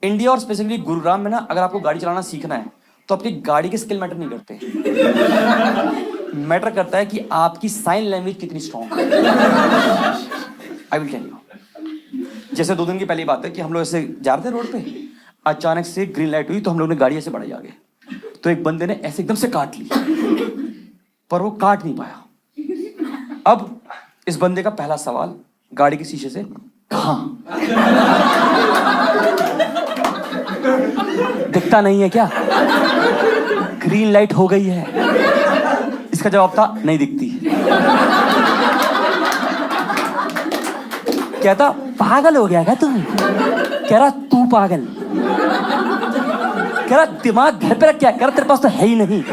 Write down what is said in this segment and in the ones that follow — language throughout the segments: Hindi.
इंडिया और स्पेसिफिकली गुरुग्राम में ना, अगर आपको गाड़ी चलाना सीखना है तो आपकी गाड़ी के स्किल मैटर नहीं करते। मैटर करता है कि आपकी साइन लैंग्वेज कितनी स्ट्रांग है। I will tell you. जैसे 2 दिन की पहली बात है कि हम लोग ऐसे जा रहे थे रोड पे, अचानक से ग्रीन लाइट हुई तो हम लोग ने गाड़ी ऐसे बढ़ाई आगे, तो एक बंदे ने ऐसे एकदम से काट ली, पर वो काट नहीं पाया। अब इस बंदे का पहला सवाल गाड़ी के शीशे से, कहाँ? दिखता नहीं है क्या? ग्रीन लाइट हो गई है। इसका जवाब था नहीं दिखती। कहता पागल हो गया क्या तुम? कह रहा तू पागल। कह रहा दिमाग घर पे रख क्या? कह रहा तेरे पास तो है ही नहीं।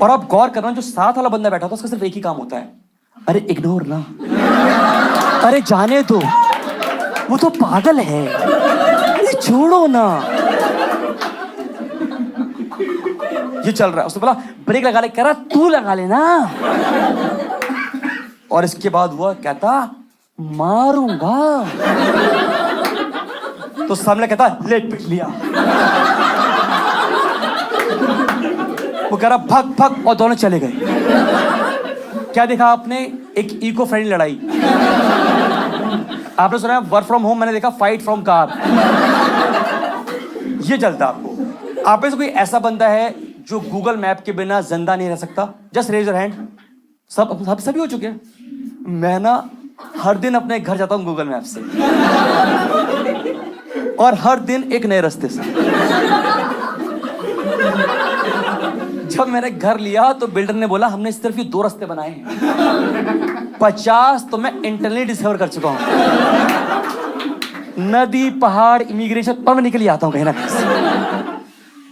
और आप गौर करना, जो साथ वाला बंदा बैठा था उसका सिर्फ एक ही काम होता है, अरे इग्नोर ना, अरे जाने दो, वो तो पागल है, ये छोड़ो ना। ये चल रहा है। उसने बोला ब्रेक लगा ले, कह रहा तू लगा लेना। और इसके बाद हुआ, कहता मारूंगा। तो सामने कहता ले पिट लिया। वो कह रहा भग भग, और दोनों चले गए। क्या देखा आपने? एक इको फ्रेंडली लड़ाई। आपने सुना वर्क फ्रॉम होम, मैंने देखा फाइट फ्रॉम कार। ये चलता आपको। आप में से कोई ऐसा बंदा है जो गूगल मैप के बिना जिंदा नहीं रह सकता? Just raise your hand. सब सभी हो चुके हैं। मैं ना हर दिन अपने घर जाता हूं गूगल मैप से, और हर दिन एक नए रास्ते से। जब मैंने घर लिया तो बिल्डर ने बोला हमने सिर्फ ये 2 रास्ते बनाए हैं, 50 तो मैं इंटरनली डिस्कवर कर चुका हूं। नदी पहाड़ इमिग्रेशन पर मैं निकल आता हूं कहीं ना कहीं।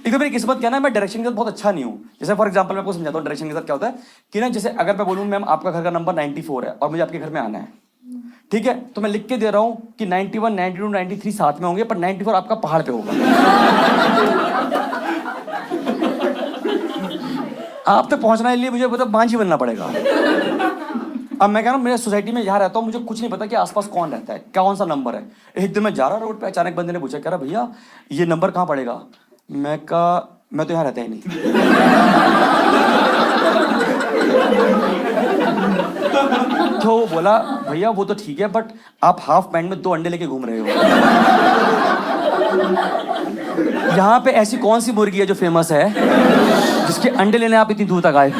एक तो मेरी किस्मत क्या ना, मैं डायरेक्शन के साथ बहुत अच्छा नहीं हूँ। जैसे फॉर एग्जांपल मैं आपको समझाता हूँ डायरेक्शन के साथ क्या होता है कि ना, जैसे अगर मैं बोलूँ मैम आपका घर का नंबर 94 है और मुझे आपके घर में आना है, ठीक है, तो मैं लिख के दे रहा हूँ कि 91, 92, 93 साथ में होंगे, पर 94 आपका पहाड़ पे होगा। आप तक पहुंचने के लिए मुझे मतलब मांझी बनना पड़ेगा। अब मैं कह रहा हूँ मेरे सोसाइटी में यहाँ रहता हूँ, मुझे कुछ नहीं पता कि आसपास कौन रहता है, कौन सा नंबर है। एक दिन मैं जा रहा रोड पे, अचानक बंदे ने पूछा, कह रहा भैया ये नंबर कहाँ पड़ेगा? मैं तो यहाँ रहता ही नहीं। तो वो बोला भैया वो तो ठीक है, बट आप हाफ पैंट में 2 अंडे लेके घूम रहे हो। यहाँ पे ऐसी कौन सी मुर्गी है जो फेमस है जिसके अंडे लेने आप इतनी दूर तक आए?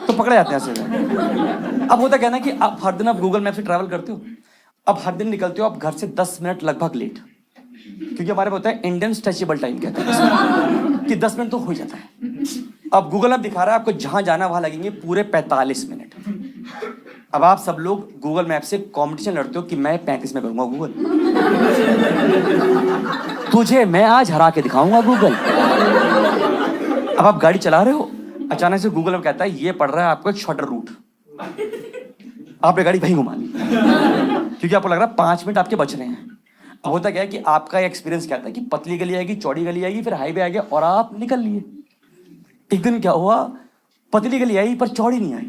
तो पकड़े जाते हैं ऐसे। अब होता क्या ना कि आप हर दिन गूगल मैप से ट्रैवल करते हो, अब हर दिन निकलते हो आप घर से 10 मिनट लगभग लेट, क्योंकि हमारे में होता है इंडियन स्ट्रेचेबल टाइम कहते हैं कि 10 मिनट तो हो जाता है। अब गूगल मैप दिखा रहा है आपको जहां जाना वहां लगेंगे पूरे 45 मिनट। अब आप सब लोग गूगल मैप से कंपटीशन लड़ते हो कि मैं 35 में करूंगा गूगल, तुझे मैं आज हरा के दिखाऊंगा गूगल। अब आप गाड़ी चला रहे हो, अचानक से गूगल मैप कहता है ये पड़ रहा है आपको एक शॉर्टर रूट, आपने गाड़ी वहीं घुमा ली क्योंकि आपको लग रहा है 5 मिनट आपके बच रहे हैं। अब होता क्या है कि आपका एक्सपीरियंस क्या था कि पतली गली आएगी, चौड़ी गली आएगी, फिर हाईवे आ गया और आप निकल लिए। एक दिन क्या हुआ, पतली गली आई पर चौड़ी नहीं आई।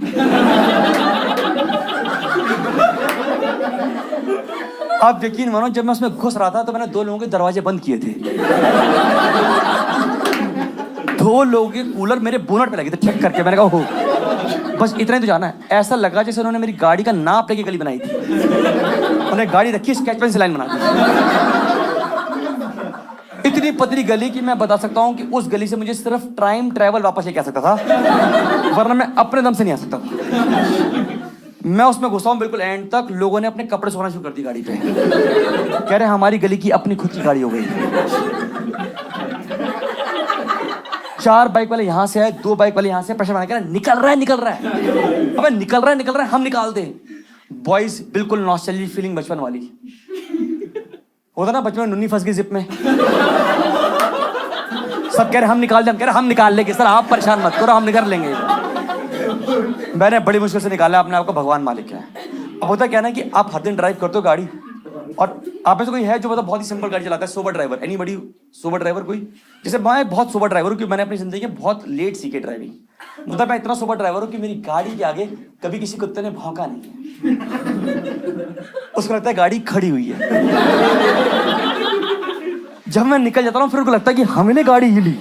आप यकीन मानो जब मैं उसमें घुस रहा था तो मैंने 2 लोगों के दरवाजे बंद किए थे। 2 लोगों के कूलर मेरे बोनट पे लगे थे चेक करके। मैंने कहा हो बस इतना ही तो जाना है। ऐसा लगा जैसे उन्होंने मेरी गाड़ी का नाप लेके गली बनाई थी। उन्होंने गाड़ी रखी स्केच पेन से लाइन बना दी। इतनी पतली गली कि मैं बता सकता हूं कि उस गली से मुझे सिर्फ टाइम ट्रैवल वापस लेके आ सकता था, वरना मैं अपने दम से नहीं आ सकता। मैं उसमें घुसा हूं बिल्कुल एंड तक, लोगों ने अपने कपड़े सोना शुरू कर दी गाड़ी पे। कह रहे हमारी गली की अपनी खुद की गाड़ी हो गई। 4 बाइक वाले यहां से आए, 2 बाइक वाले यहां से, प्रेशर बना के निकल रहा है अबे निकल रहा है हम निकाल दे। बॉयज बिल्कुल नॉस्टैल्जिक फीलिंग बचपन वाली होता ना, बचपन में नुन्नी फंस गई जिप में, सब कह रहे हम निकाल दे, हम कह रहे हम निकाल लेंगे सर, आप परेशान मत करो हम निकाल लेंगे। मैंने बड़ी मुश्किल से निकाला, अपने आप को भगवान मालिक है। अब होता क्या ना कि आप हर दिन ड्राइव करते हो गाड़ी, और आप में से कोई है जो मतलब बहुत ही सिंपल गाड़ी चलाता है, sober driver? Anybody sober driver कोई? जैसे मैं बहुत सोबर ड्राइवर हूँ क्योंकि मैंने अपनी जिंदगी में बहुत लेट सीखी ड्राइविंग। मतलब मैं इतना सुपर ड्राइवर हूँ कि मेरी गाड़ी के आगे कभी किसी कुत्ते ने भौंका नहीं है। उसको लगता है गाड़ी खड़ी हुई है। जब मैं निकल जाता हूँ फिर उनको लगता है कि हमने गाड़ी हिली।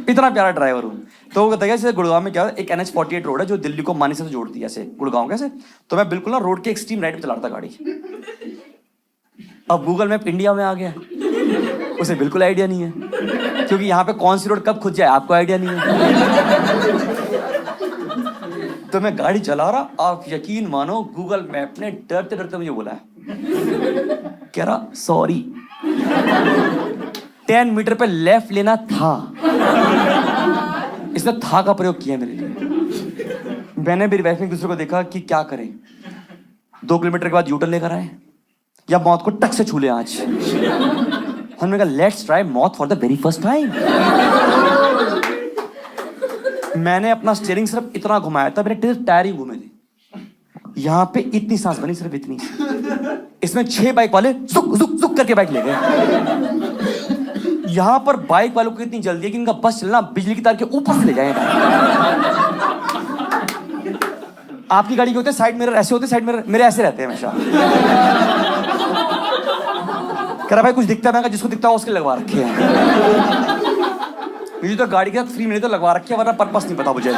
इतना प्यारा ड्राइवर हूँ। तो वो कहता है जैसे गुड़गांव में क्या है, एक NH-48 रोड है जो दिल्ली को मानेसर से जोड़ती है, ऐसे गुड़गांव कैसे, तो मैं बिल्कुल ना रोड के एक्सट्रीम राइट पे चला रहा था गाड़ी। अब गूगल मैप इंडिया में आ गया, उसे बिल्कुल आइडिया नहीं है, क्योंकि यहाँ पे कौन सी रोड कब खुद जाए आपको आइडिया नहीं है। तो मैं गाड़ी चला रहा, आप यकीन मानो गूगल मैप ने डरते डरते मुझे बोला है, कह रहा सॉरी 10 मीटर पे लेफ्ट लेना था। इसने था का प्रयोग किया मेरे लिए। मैंने मेरी वाइफ ने एक दूसरे को देखा कि क्या करें, 2 किलोमीटर के बाद यूटर्न लेकर आए या मौत को टक से छू ले। आज हमने कहा लेट्स ट्राई मौत for the very first time. मैंने अपना स्टीयरिंग सिर्फ इतना घुमाया था, मेरे टायर ही घूमे थे। यहां पे इतनी सांस बनी, सिर्फ इतनी। इसमें 6 बाइक वाले जुक जुक जुक करके बाइक ले गए। यहां पर बाइक वालों को इतनी जल्दी है कि इनका बस चलना बिजली की तार के ऊपर से ले जाएगा। आपकी गाड़ी के होते साइड मिरर ऐसे होते, साइड मिरर मेरे ऐसे रहते हैं हमेशा। कह रहा भाई कुछ दिखता है, मैं जिसको दिखता है उसके लगवा रखे हैं। मुझे तो गाड़ी के साथ फ्री मिले तो लगवा रखे, वरना पर्पस नहीं पता मुझे।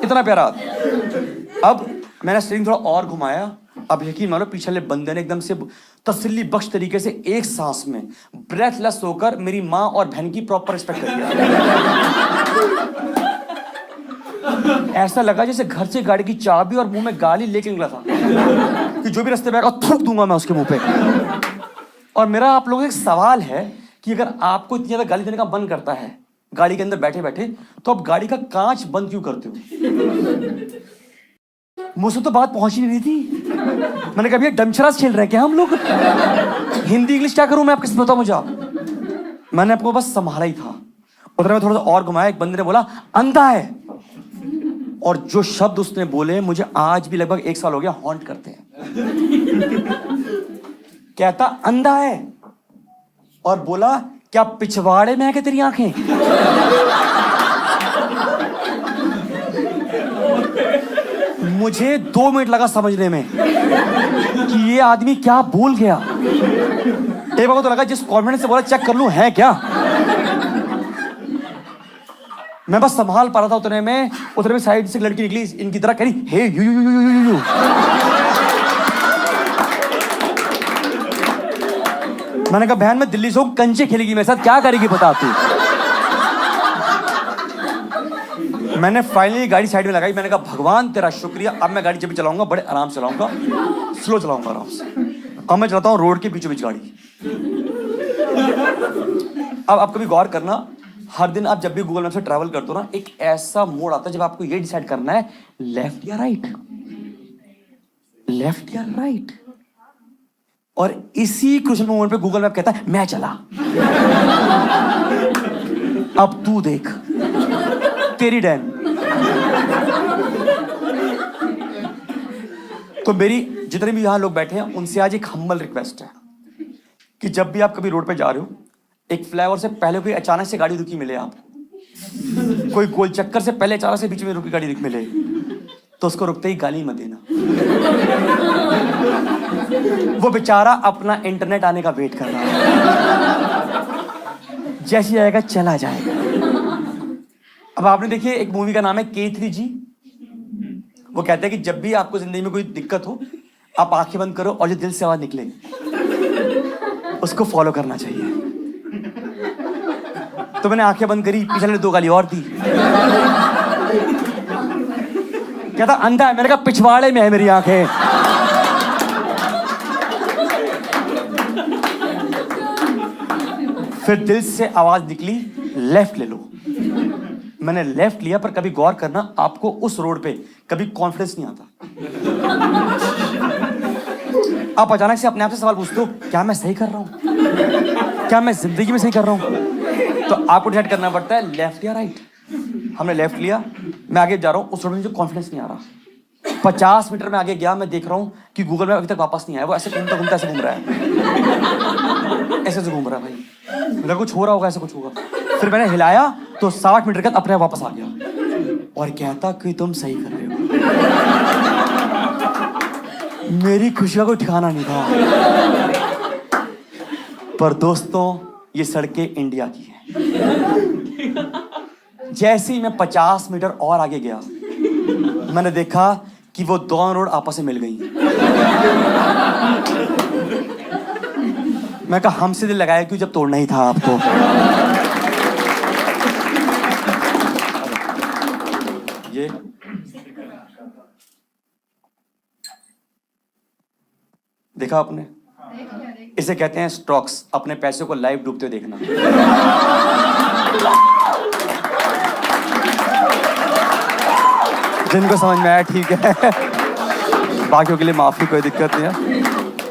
इतना प्यारा। अब मैंने स्टीयरिंग थोड़ा और घुमाया, अब यकीन मानो पीछे वाले बंदे ने एकदम से तसल्ली बख्श तरीके से एक सांस में ब्रेथलेस होकर मेरी माँ और बहन की प्रॉपर रिस्पेक्ट कर दिया। ऐसा लगा जैसे घर से गाड़ी की चाबी और मुंह में गाली लेके निकला था कि जो भी रास्ते में आएगा थूक दूंगा मैं उसके मुंह पे। और मेरा आप लोगों से एक सवाल है कि अगर आपको इतनी ज्यादा गाली देने का मन करता है गाड़ी के अंदर बैठे बैठे, तो आप गाड़ी का कांच बंद क्यों करते हो? मुझसे तो बात पहुंच ही नहीं रही थी। मैंने कहा भैया डमशराज खेल रहे हैं क्या हम लोग? हिंदी इंग्लिश क्या करूं मैं, आपके बताओ मुझे आप। मैंने आपको बस संभाला ही था। उधर में थोड़ा सा और घुमाया, एक बंदे ने बोला अंधा है, और जो शब्द उसने बोले मुझे आज भी लगभग 1 साल हो गया हॉन्ट करते हैं। कहता अंधा है और बोला क्या पिछवाड़े में है क्या तेरी आंखें? मुझे 2 मिनट लगा समझने में कि ये आदमी क्या बोल गया। एक बार तो लगा जिस कॉन्फिडेंस से बोला चेक कर लूं है क्या। मैं बस संभाल पा रहा था। उतने में साइड से लड़की निकली इनकी तरह, करी hey you you you you you. मैंने कहा बहन मैं दिल्ली से हूं, कंचे खेलेगी मेरे साथ, क्या करेगी बता तू। मैंने फाइनली गाड़ी साइड में लगाई। मैंने कहा भगवान तेरा शुक्रिया, अब मैं गाड़ी जब भी चलाऊंगा बड़े आराम से चलाऊंगा, स्लो चलाऊंगा आराम से। अब मैं चलाता हूं रोड के बीचों बीच गाड़ी। अब आप कभी गौर करना, हर दिन आप जब भी गूगल मैप से ट्रैवल करते हो ना, एक ऐसा मोड आता है जब आपको ये डिसाइड करना है लेफ्ट या राइट, लेफ्ट या राइट। और इसी क्रूशियल मोमेंट पे गूगल मैप कहता है मैं चला, अब तू देख तेरी डैन। तो मेरी जितने भी यहां लोग बैठे हैं उनसे आज एक हम्बल रिक्वेस्ट है कि जब भी आप कभी रोड पे जा रहे हो, एक फ्लाईओवर से पहले कोई अचानक से गाड़ी रुकी मिले आपको, कोई गोल चक्कर से पहले अचानक से बीच में रुकी गाड़ी मिले, तो उसको रुकते ही गाली मत देना। वो बेचारा अपना इंटरनेट आने का वेट कर रहा है, जैसे आएगा चला जाएगा। अब आपने देखिए एक मूवी का नाम है K3G। वो कहते हैं कि जब भी आपको जिंदगी में कोई दिक्कत हो, आप आंखें बंद करो और जो दिल से आवाज निकले उसको फॉलो करना चाहिए। तो मैंने आंखें बंद करी, पीछे ने 2 गाली और दी। कहता अंधा है, मैंने कहा पिछवाड़े में है मेरी आंखें। फिर दिल से आवाज निकली लेफ्ट ले लो। मैंने लेफ्ट लिया, पर कभी गौर करना आपको उस रोड पे कभी कॉन्फिडेंस नहीं आता। आप अचानक से अपने आप से सवाल पूछते हो क्या मैं सही कर रहा हूं, क्या मैं जिंदगी में सही कर रहा हूं। तो आपको डिसाइड करना पड़ता है लेफ्ट या राइट। हमने लेफ्ट लिया, मैं आगे जा रहा हूं, उस रोड में मुझे कॉन्फिडेंस नहीं आ रहा। 50 मीटर में आगे गया, मैं देख रहा हूं कि गूगल मैप अभी तक वापस नहीं आया। वो ऐसे घूमता घूमता ऐसे घूम रहा है, ऐसे घूम रहा है भाई, मेरा कुछ हो रहा होगा, ऐसा कुछ होगा। फिर मैंने हिलाया, तो 60 मीटर के बाद अपने आप वापस आ गया और कहता कि तुम सही कर रहे हो। मेरी खुशी का कोई ठिकाना नहीं था। पर दोस्तों, ये सड़कें इंडिया की हैं। जैसे ही मैं 50 मीटर और आगे गया, मैंने देखा कि वो दोनों रोड आपस में मिल गई। मैं कहा हमसे दिल लगाया क्यों जब तोड़ना ही था आपको। ये देखा आपने? इसे कहते हैं स्टॉक्स, अपने पैसे को लाइव डूबते हुए देखना। जिनको समझ में आया ठीक है, बाकियों के लिए माफी, कोई दिक्कत नहीं है।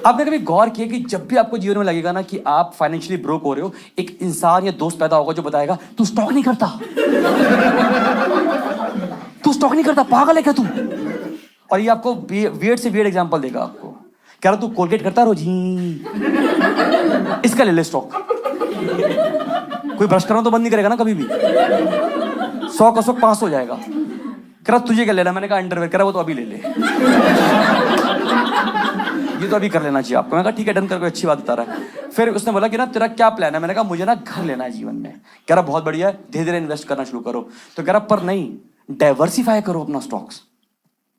आपने कभी गौर किया कि जब भी आपको जीवन में लगेगा ना कि आप फाइनेंशियली ब्रोक हो रहे हो, एक इंसान या दोस्त पैदा होगा जो बताएगा तू स्टॉक नहीं करता, तू स्टॉक नहीं करता, पागल है क्या तू? और ये आपको वियर्ड से वियर्ड एग्जांपल देगा आपको। कह रहा तू कोलगेट करता रोज ही, इसका ले ले स्टॉक। कोई ब्रश करना तो बंद नहीं करेगा ना कभी भी। 100 का 100 500 हो जाएगा। कह रहा तुझे क्या लेना? मैंने कहा अंडरवेयर। कह रहा वो तो अभी ले ले, ये तो अभी कर लेना चाहिए आपको। मैंने कहा ठीक है, डन कर, कोई अच्छी बात बता रहा है। फिर उसने बोला कि ना तेरा क्या प्लान है? मैंने कहा मुझे ना घर लेना है जीवन में। कह रहा बहुत बढ़िया है, धीरे धीरे इन्वेस्ट करना शुरू करो। तो कह रहा पर नहीं, डाइवर्सिफाई करो अपना स्टॉक्स,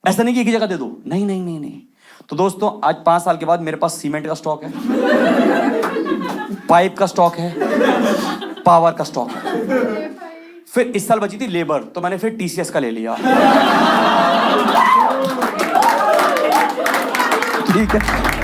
ऐसा नहीं कि एक ही जगह दे दो। नहीं नहीं नहीं नहीं। तो दोस्तों, आज 5 साल के बाद मेरे पास सीमेंट का स्टॉक है, पाइप का स्टॉक है, पावर का स्टॉक है। फिर इस साल बची थी लेबर, तो मैंने फिर टीसीएस का ले लिया। ठीक है।